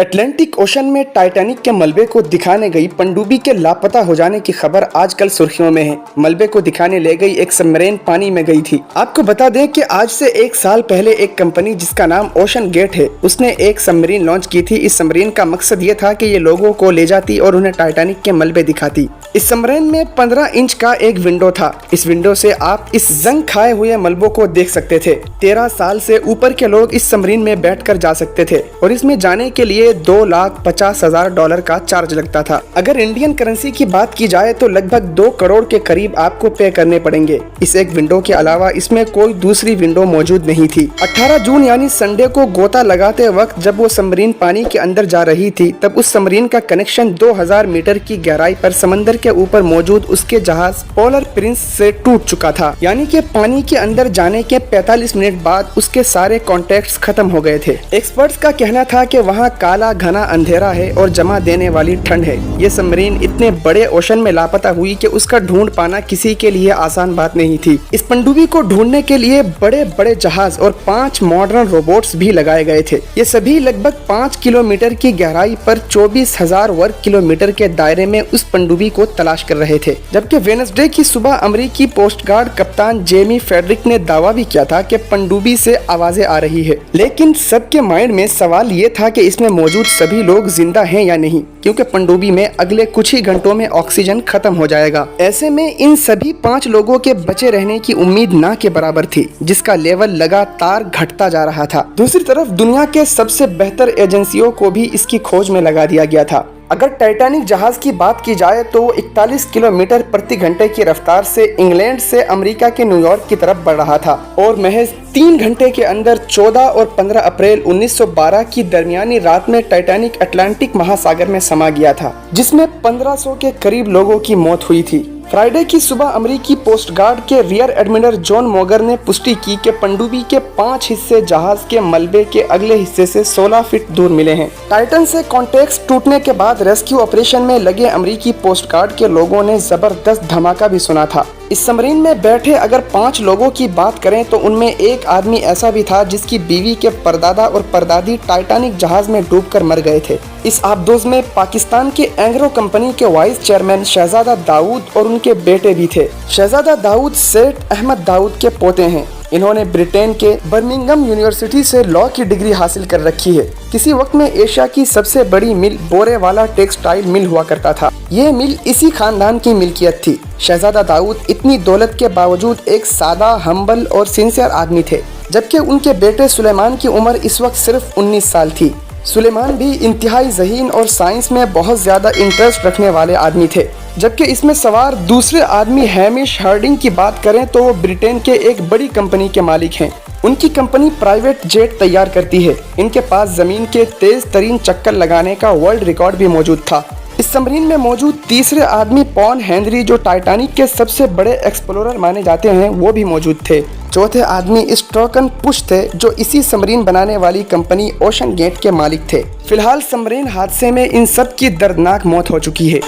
Atlantic ocean में Titanic के मलबे को दिखाने गई पनडुब्बी के लापता हो जाने की खबर आजकल सुर्खियों में है। मलबे को दिखाने ले गई एक सबमरीन पानी में गई थी। आपको बता दें कि आज से 1 साल पहले एक कंपनी जिसका नाम ओशन गेट है, उसने एक सबमरीन लॉन्च की थी। इस सबमरीन का मकसद ये था कि ये लोगों को ले जाती और उन्हें टाइटैनिक के मलबे दिखाती। इस सबमरीन में 15 इंच का एक विंडो था। इस विंडो से आप इस जंग खाए हुए मलबों को देख सकते थे। 13 साल से ऊपर के लोग इस सबमरीन में बैठकर जा सकते थे और इसमें जाने के लिए $2,50,000 का चार्ज लगता था। अगर इंडियन करेंसी की बात की जाए तो लगभग 2 करोड़ के करीब आपको पे करने पड़ेंगे। इस एक विंडो के अलावा इसमें कोई दूसरी विंडो मौजूद नहीं थी। 18 जून यानी संडे को गोता लगाते वक्त जब वो सबमरीन पानी के अंदर जा रही थी, तब उस सबमरीन का कनेक्शन 2000 मीटर की गहराई पर समंदर के ऊपर मौजूद उसके जहाज पोलर प्रिंस से टूट चुका था। यानी कि पानी के अंदर जाने के 45 मिनट बाद उसके सारे कॉन्टेक्ट्स खत्म हो गए थे। एक्सपर्ट्स का कहना था कि वहाँ काला घना अंधेरा है और जमा देने वाली ठंड है। ये सबमरीन इतने बड़े ओशन में लापता हुई कि उसका ढूंढ पाना किसी के लिए आसान बात नहीं थी। इस पनडुब्बी को ढूंढने के लिए बड़े बड़े जहाज और 5 मॉडर्न रोबोट्स भी लगाए गए थे। ये सभी लगभग 5 किलोमीटर की गहराई पर 24,000 वर्ग किलोमीटर के दायरे में उस पनडुब्बी को तलाश कर रहे थे। जबकि वेडनेसडे की सुबह अमेरिकी कोस्ट गार्ड कप्तान जेमी फेडरिक ने दावा भी किया था कि पनडुब्बी से आवाजें आ रही है, लेकिन सबके माइंड में सवाल ये था कि इसमें मौजूद सभी लोग जिंदा हैं या नहीं, क्योंकि पनडुब्बी में अगले कुछ ही घंटों में ऑक्सीजन खत्म हो जाएगा। ऐसे में इन सभी 5 लोगों के बचे रहने की उम्मीद ना के बराबर थी, जिसका लेवल लगातार घटता जा रहा था। दूसरी तरफ दुनिया के सबसे बेहतर एजेंसियों को भी इसकी खोज में लगा दिया गया था। अगर टाइटैनिक जहाज की बात की जाए तो वो 41 किलोमीटर प्रति घंटे की रफ्तार से इंग्लैंड से अमेरिका के न्यूयॉर्क की तरफ बढ़ रहा था और महज 3 घंटे के अंदर 14 और 15 अप्रैल 1912 की दरमियानी रात में टाइटैनिक अटलांटिक महासागर में समा गया था, जिसमें 1500 के करीब लोगों की मौत हुई थी। फ्राइडे की सुबह अमेरिकी कोस्ट गार्ड के रियर एडमिरल जॉन मोगर ने पुष्टि की कि पनडुब्बी के 5 हिस्से जहाज के मलबे के अगले हिस्से से 16 फीट दूर मिले हैं। टाइटन से कॉन्टेक्ट्स टूटने के बाद रेस्क्यू ऑपरेशन में लगे अमेरिकी कोस्ट गार्ड के लोगों ने जबरदस्त धमाका भी सुना था। इस सबमरीन में बैठे अगर 5 लोगों की बात करें तो उनमें एक आदमी ऐसा भी था जिसकी बीवी के परदादा और परदादी टाइटैनिक जहाज में डूबकर मर गए थे। इस आबदोज में पाकिस्तान के एंग्रो कंपनी के वाइस चेयरमैन शहजादा दाऊद और उनके बेटे भी थे। शहजादा दाऊद सेठ अहमद दाऊद के पोते हैं। इन्होंने ब्रिटेन के बर्मिंघम यूनिवर्सिटी से लॉ की डिग्री हासिल कर रखी है। किसी वक्त में एशिया की सबसे बड़ी मिल बोरेवाला टेक्सटाइल मिल हुआ करता था। ये मिल इसी खानदान की मिल्कियत थी। शहजादा दाऊद इतनी दौलत के बावजूद एक सादा, हम्बल और सिंसियर आदमी थे, जबकि उनके बेटे सुलेमान की उम्र इस वक्त सिर्फ 19 साल थी। सुलेमान भी इंतहाई ज़हीन और साइंस में बहुत ज़्यादा इंटरेस्ट रखने वाले आदमी थे। जबकि इसमें सवार दूसरे आदमी हैमिश हार्डिंग की बात करें तो वो ब्रिटेन के एक बड़ी कंपनी के मालिक हैं। उनकी कंपनी प्राइवेट जेट तैयार करती है। इनके पास ज़मीन के तेज तरीन चक्कर लगाने का वर्ल्ड रिकॉर्ड भी मौजूद था। इस सबमरीन में मौजूद तीसरे आदमी पॉल हेनरी, जो टाइटैनिक के सबसे बड़े एक्सप्लोरर माने जाते हैं, वो भी मौजूद थे। चौथे आदमी स्ट्रोकन पुश थे, जो इसी सबमरीन बनाने वाली कंपनी ओशन गेट के मालिक थे। फिलहाल सबमरीन हादसे में इन सब की दर्दनाक मौत हो चुकी है।